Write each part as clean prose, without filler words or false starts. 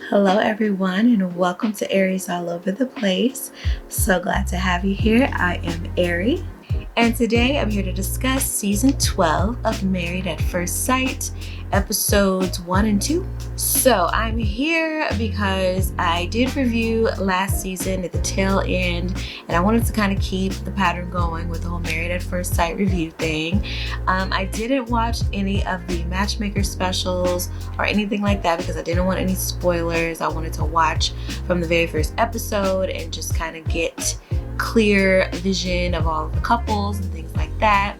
Hello, everyone, and welcome to Aries All Over the Place. So glad to have you here. I am Ari, and today I'm here to discuss season 12 of Married at First Sight, episodes 1 and 2. So I'm here because I did review last season at the tail end, and I wanted to kind of keep the pattern going with the whole Married at First Sight review thing. I didn't watch any of the Matchmaker specials or anything like that because I didn't want any spoilers. I wanted to watch from the very first episode and just kind of get clear vision of all of the couples and things like that.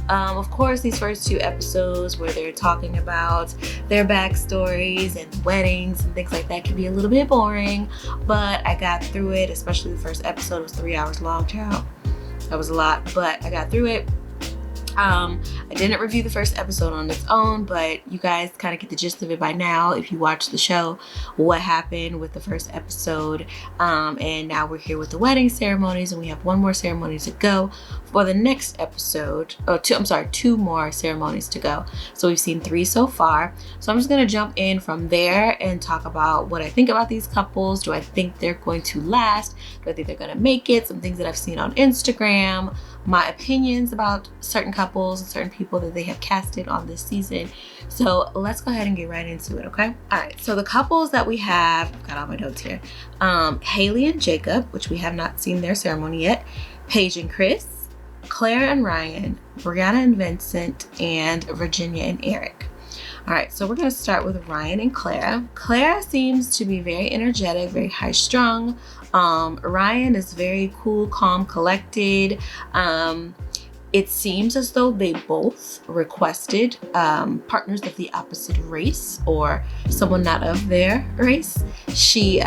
Of course, these first two episodes where they're talking about their backstories and weddings and things like that can be a little bit boring, but I got through it. Especially the first episode was 3 hours long, child. That was a lot, but I got through it. I didn't review the first episode on its own, but you guys kind of get the gist of it by now if you watch the show, what happened with the first episode. And now we're here with the wedding ceremonies, and we have one more ceremony to go for the next episode. Two more ceremonies to go. So we've seen 3 so far. So I'm just going to jump in from there and talk about what I think about these couples. Do I think they're going to last? Do I think they're going to make it? Some things that I've seen on Instagram, my opinions about certain couples and certain people that they have casted on this season. So let's go ahead and get right into it, okay? All right, so the couples that we have, I've got all my notes here. Haley and Jacob, which we have not seen their ceremony yet. Paige and Chris, Claire and Ryan, Brianna and Vincent, and Virginia and Eric. All right, so we're going to start with Ryan and Claire. Claire seems to be very energetic, very high strung. Ryan is very cool, calm, collected. It seems as though they both requested partners of the opposite race or someone not of their race. She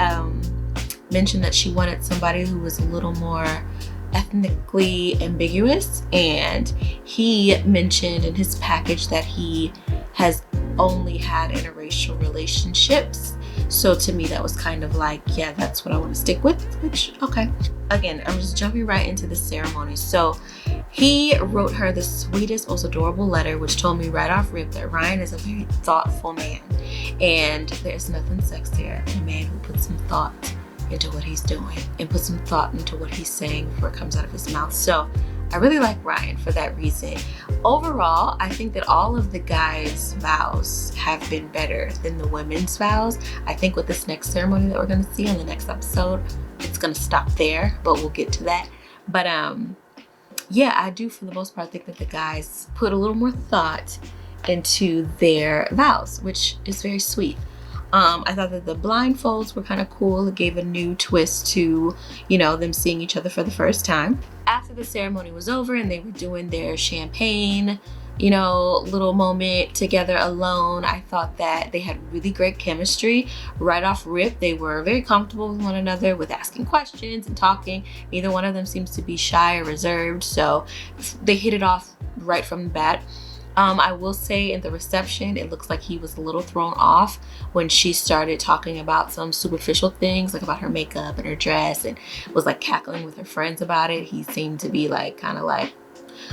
mentioned that she wanted somebody who was a little more ethnically ambiguous, and he mentioned in his package that he has only had interracial relationships. So to me, that was kind of like, yeah, that's what I want to stick with, which, okay. Again, I'm just jumping right into the ceremony. So he wrote her the sweetest, most adorable letter, which told me right off rip that Ryan is a very thoughtful man. And there's nothing sexier than a man who puts some thought into what he's doing and put some thought into what he's saying before it comes out of his mouth. So I really like Ryan for that reason. Overall, I think that all of the guys' vows have been better than the women's vows. I think with this next ceremony that we're going to see on the next episode, it's going to stop there, but we'll get to that. But yeah, I do for the most part think that the guys put a little more thought into their vows, which is very sweet. I thought that the blindfolds were kind of cool. It gave a new twist to, them seeing each other for the first time. After the ceremony was over and they were doing their champagne, little moment together alone, I thought that they had really great chemistry. Right off rip, they were very comfortable with one another with asking questions and talking. Neither one of them seems to be shy or reserved, so they hit it off right from the bat. I will say in the reception, it looks like he was a little thrown off when she started talking about some superficial things, like about her makeup and her dress, and was like cackling with her friends about it. He seemed to be kind of like,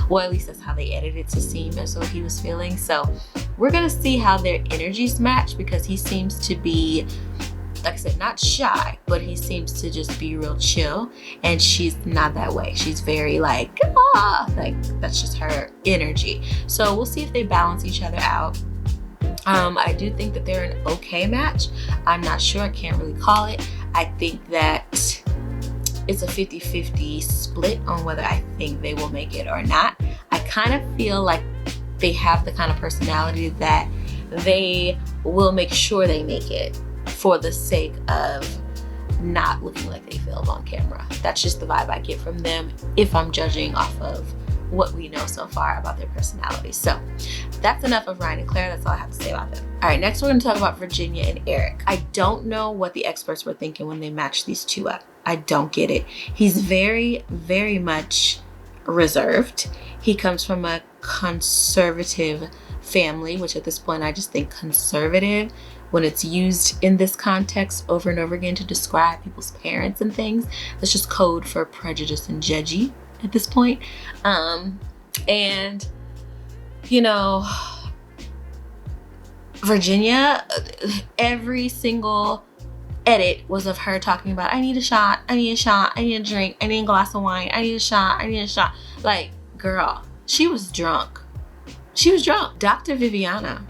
well, at least that's how they edited it to seem as though he was feeling. So we're going to see how their energies match, because he seems to be, like I said, not shy, but he seems to just be real chill, and she's not that way. She's very that's just her energy. So we'll see if they balance each other out. I do think that they're an okay match. I'm not sure, I can't really call it. I think that it's a 50-50 split on whether I think they will make it or not. I kind of feel like they have the kind of personality that they will make sure they make it for the sake of not looking like they failed on camera. That's just the vibe I get from them if I'm judging off of what we know so far about their personalities. So that's enough of Ryan and Claire. That's all I have to say about them. All right, next we're going to talk about Virginia and Eric. I don't know what the experts were thinking when they matched these two up. I don't get it. He's very, very much reserved. He comes from a conservative family, which at this point I just think conservative, when it's used in this context over and over again to describe people's parents and things, that's just code for prejudice and judgy at this point. And Virginia, every single edit was of her talking about, I need a shot, I need a shot, I need a drink, I need a glass of wine, I need a shot, I need a shot. Like, girl, she was drunk. She was drunk. Dr. Viviana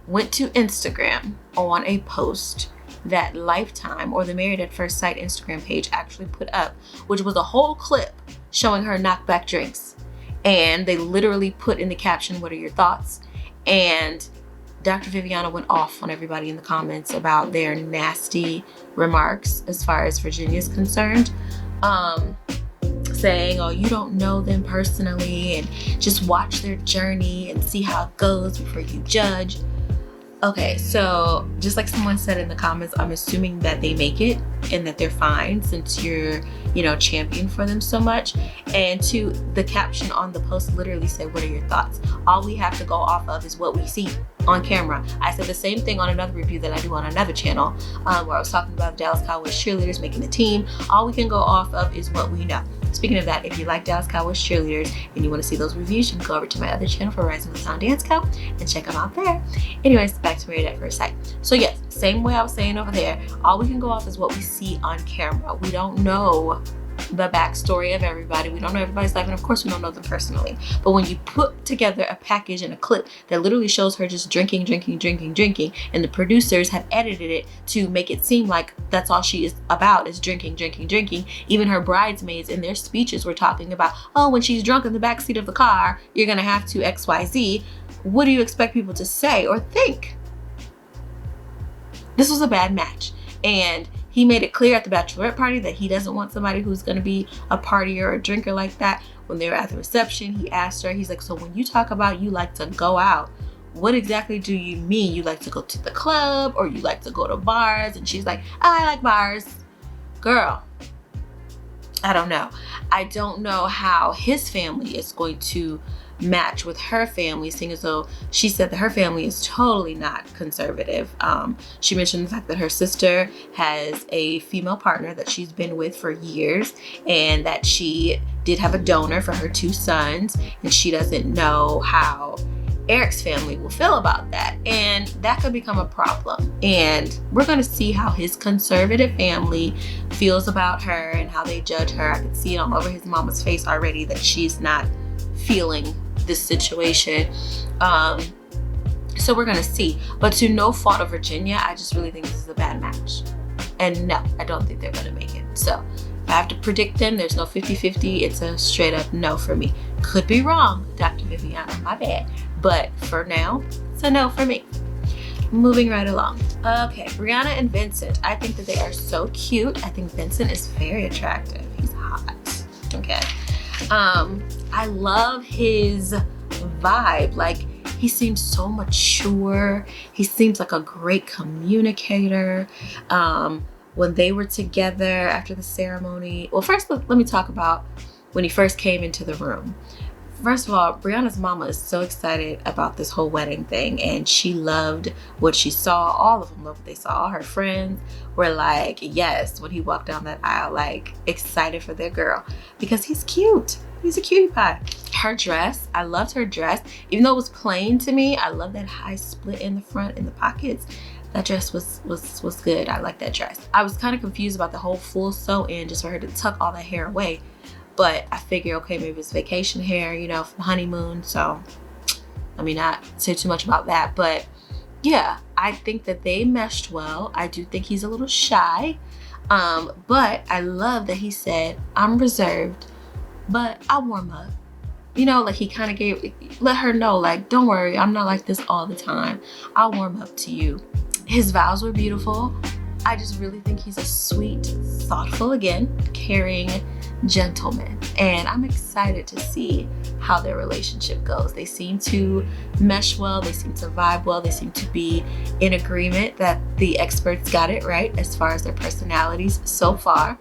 went to Instagram on a post that Lifetime, or the Married at First Sight Instagram page, actually put up, which was a whole clip showing her knock back drinks. And they literally put in the caption, what are your thoughts? And Dr. Viviana went off on everybody in the comments about their nasty remarks as far as Virginia is concerned. Saying, oh, you don't know them personally and just watch their journey and see how it goes before you judge. Okay, so just like someone said in the comments, I'm assuming that they make it and that they're fine since you're, champion for them so much. And to the caption on the post literally said, what are your thoughts? All we have to go off of is what we see on camera. I said the same thing on another review that I do on another channel, where I was talking about Dallas Cowboys cheerleaders making the team. All we can go off of is what we know. Speaking of that, if you like Dallas Cowboys cheerleaders and you want to see those reviews, you can go over to my other channel for Rising with Sound Dance Co. and check them out there. Anyways, back to Married at First Sight. So yes, same way I was saying over there, all we can go off is what we see on camera. We don't know the backstory of everybody. We don't know everybody's life, and of course we don't know them personally. But when you put together a package and a clip that literally shows her just drinking, and the producers have edited it to make it seem like that's all she is about is drinking. Even her bridesmaids in their speeches were talking about, oh, when she's drunk in the backseat of the car, you're gonna have to XYZ. What do you expect people to say or think? This was a bad match. And he made it clear at the bachelorette party that he doesn't want somebody who's going to be a partier or a drinker like that. When they were at the reception, he asked her, he's like, so when you talk about you like to go out, what exactly do you mean? You like to go to the club or you like to go to bars? And she's like, I like bars. Girl, I don't know. I don't know how his family is going to match with her family, seeing as though she said that her family is totally not conservative. She mentioned the fact that her sister has a female partner that she's been with for years and that she did have a donor for her 2 sons, and she doesn't know how Eric's family will feel about that, and that could become a problem. And we're going to see how his conservative family feels about her and how they judge her. I can see it all over his mama's face already that she's not feeling this situation. So we're gonna see, but to no fault of Virginia, I just really think this is a bad match, and no, I don't think they're gonna make it. So if I have to predict them, there's no 50-50. It's a straight up no for me. Could be wrong, Dr. Viviana, my bad, but for now it's a no for me. Moving right along. Okay, Brianna and Vincent, I think that they are so cute. I think Vincent is very attractive. He's hot. Okay. I love his vibe. Like, he seems so mature. He seems like a great communicator. When they were together after the ceremony, well, first let me talk about when he first came into the room. First of all, Brianna's mama is so excited about this whole wedding thing, and she loved what she saw. All of them loved what they saw. All her friends were like, yes, when he walked down that aisle, like excited for their girl because he's cute. He's a cutie pie. Her dress, I loved her dress. Even though it was plain to me, I love that high split in the front in the pockets. That dress was good. I like that dress. I was kind of confused about the whole full sew in just for her to tuck all that hair away. But I figure, okay, maybe it's vacation hair, from honeymoon. So let me not say too much about that. But yeah, I think that they meshed well. I do think he's a little shy. But I love that he said, I'm reserved, but I'll warm up. Like he kind of let her know, like, don't worry, I'm not like this all the time. I'll warm up to you. His vows were beautiful. I just really think he's a sweet, thoughtful, again, caring gentleman. And I'm excited to see how their relationship goes. They seem to mesh well. They seem to vibe well. They seem to be in agreement that the experts got it right as far as their personalities so far.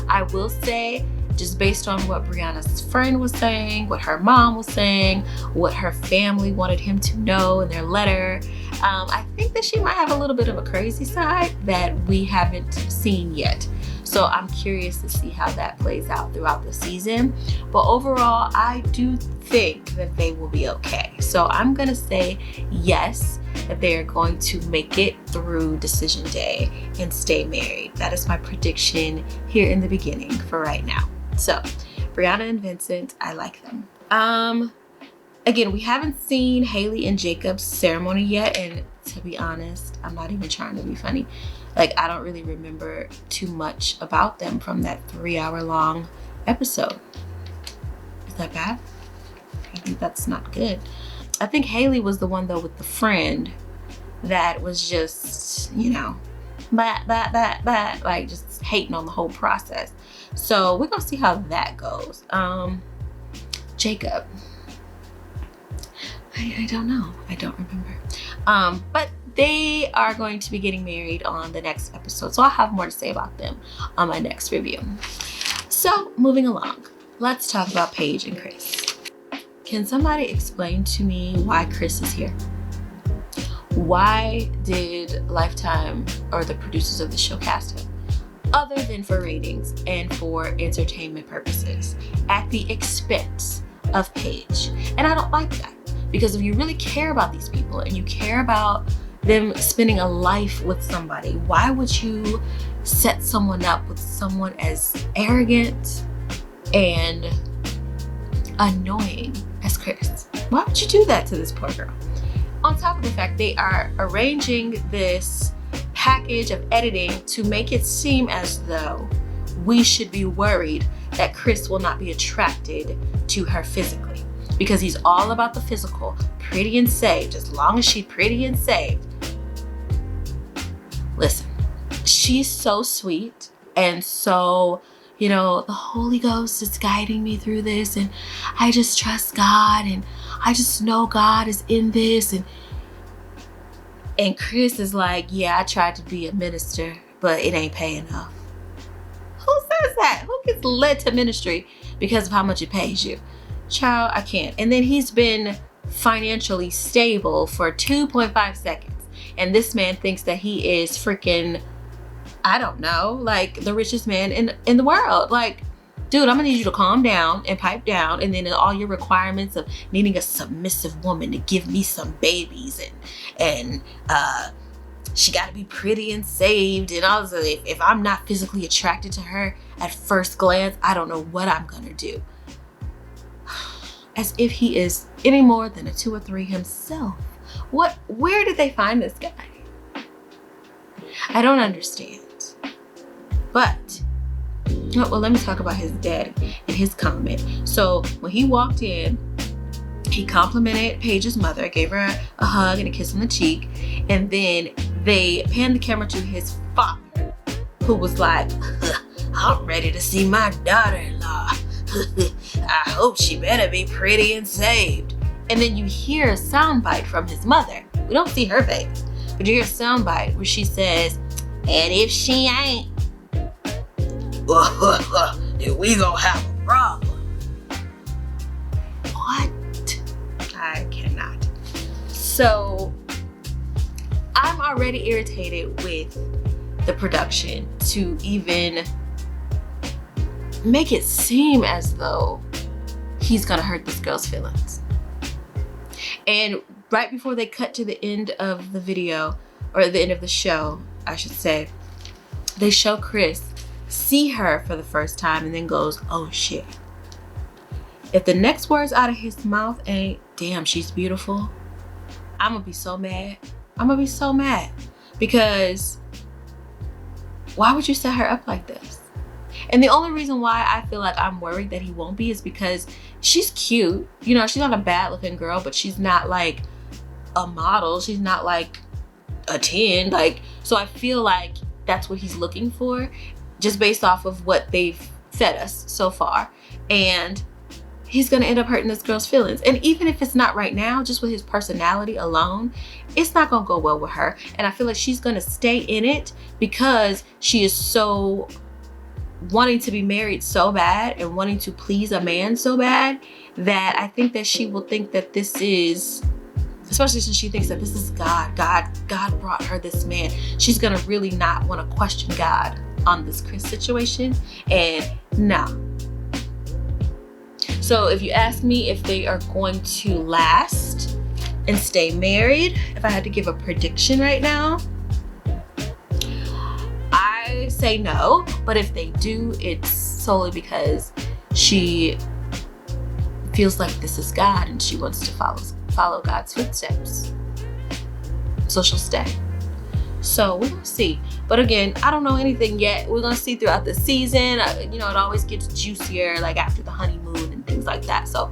I will say, just based on what Brianna's friend was saying, what her mom was saying, what her family wanted him to know in their letter, I think that she might have a little bit of a crazy side that we haven't seen yet. So I'm curious to see how that plays out throughout the season. But overall, I do think that they will be okay. So I'm gonna say yes. that they are going to make it through decision day and stay married. That is my prediction here in the beginning for right now. So Brianna and Vincent, I like them. Again, we haven't seen Haley and Jacob's ceremony yet, and to be honest, I'm not even trying to be funny. Like, I don't really remember too much about them from that 3-hour long episode. Is that bad? I think that's not good. I think Haley was the one though with the friend that was just, you know, like just hating on the whole process. So we're gonna see how that goes. Jacob, I don't know. I don't remember. But they are going to be getting married on the next episode. So I'll have more to say about them on my next review. So moving along, let's talk about Paige and Chris. Can somebody explain to me why Chris is here? Why did Lifetime or the producers of the show cast him? Other than for ratings and for entertainment purposes, at the expense of Paige. And I don't like that. Because if you really care about these people and you care about them spending a life with somebody, why would you set someone up with someone as arrogant and annoying as Chris? Why would you do that to this poor girl? On top of the fact they are arranging this package of editing to make it seem as though we should be worried that Chris will not be attracted to her physically. Because he's all about the physical, pretty and saved. As long as she's pretty and saved. Listen, she's so sweet and so, you know, the Holy Ghost is guiding me through this, and I just trust God, and I just know God is in this. And Chris is like, yeah, I tried to be a minister, but it ain't paying enough. Who says that? Who gets led to ministry because of how much it pays you? Child, I can't. And then he's been financially stable for 2.5 seconds. And this man thinks that he is freaking, I don't know, like the richest man in the world. Like, dude, I'm gonna need you to calm down and pipe down. And then all your requirements of needing a submissive woman to give me some babies and she gotta be pretty and saved. And also, if I'm not physically attracted to her at first glance, I don't know what I'm gonna do. As if he is any more than a 2 or 3 himself. Where did they find this guy? I don't understand. But, well, let me talk about his dad and his comment. So when he walked in, he complimented Paige's mother, gave her a hug and a kiss on the cheek. And then they panned the camera to his father, who was like, I'm ready to see my daughter-in-law. I hope she better be pretty and saved. And then you hear a soundbite from his mother. We don't see her face, but you hear a soundbite where she says, and if she ain't, then we gonna have a problem. What? I cannot. So I'm already irritated with the production to even make it seem as though he's gonna hurt this girl's feelings. And right before they cut to the end of the video, or the end of the show, I should say, they show Chris see her for the first time and then goes, oh shit. If the next words out of his mouth ain't, damn, she's beautiful, I'm gonna be so mad. I'm gonna be so mad. Because why would you set her up like this? And the only reason why I feel like I'm worried that he won't be is because she's cute. You know, she's not a bad looking girl, but she's not like a model. She's not like a 10. Like, so I feel like that's what he's looking for, just based off of what they've fed us so far. And he's gonna end up hurting this girl's feelings. And even if it's not right now, just with his personality alone, it's not gonna go well with her. And I feel like she's gonna stay in it because she is so wanting to be married so bad and wanting to please a man so bad that I think that she will think that this is, especially since she thinks that this is God brought her this man. She's gonna really not want to question God on this Chris situation. And no. So if you ask me if they are going to last, and stay married. If I had to give a prediction right now, I say no. But if they do, it's solely because she feels like this is God and she wants to follow God's footsteps. So she'll stay. So we're gonna see. But again, I don't know anything yet. We're gonna see throughout the season. You know, it always gets juicier like after the honeymoon and things like that. So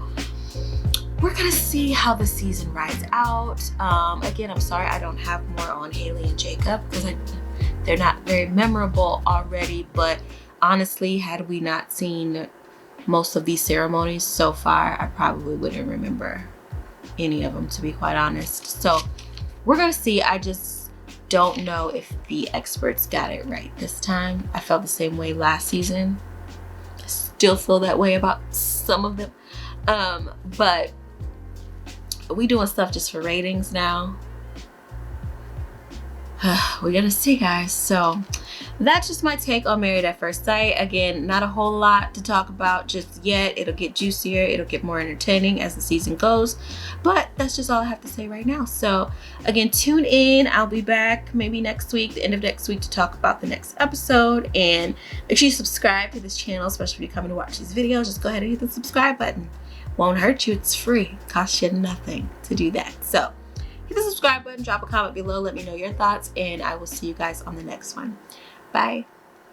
we're gonna see how the season rides out. Again, I'm sorry I don't have more on Haley and Jacob because they're not very memorable already. But honestly, had we not seen most of these ceremonies so far, I probably wouldn't remember any of them, to be quite honest. So we're gonna see. I just don't know if the experts got it right this time. I felt the same way last season. Still feel that way about some of them. But we doing stuff just for ratings now. We're gonna see, guys. So that's just my take on Married at First Sight. Again, not a whole lot to talk about just yet. It'll get juicier, it'll get more entertaining as the season goes, but that's just all I have to say right now. So again, tune in. I'll be back maybe next week, the end of next week, to talk about the next episode. And make sure you subscribe to this channel, especially if you're coming to watch these videos. Just go ahead and hit the subscribe button. Won't hurt you, it's free. Costs you nothing to do that. So hit the subscribe button, drop a comment below, let me know your thoughts, and I will see you guys on the next one. Bye.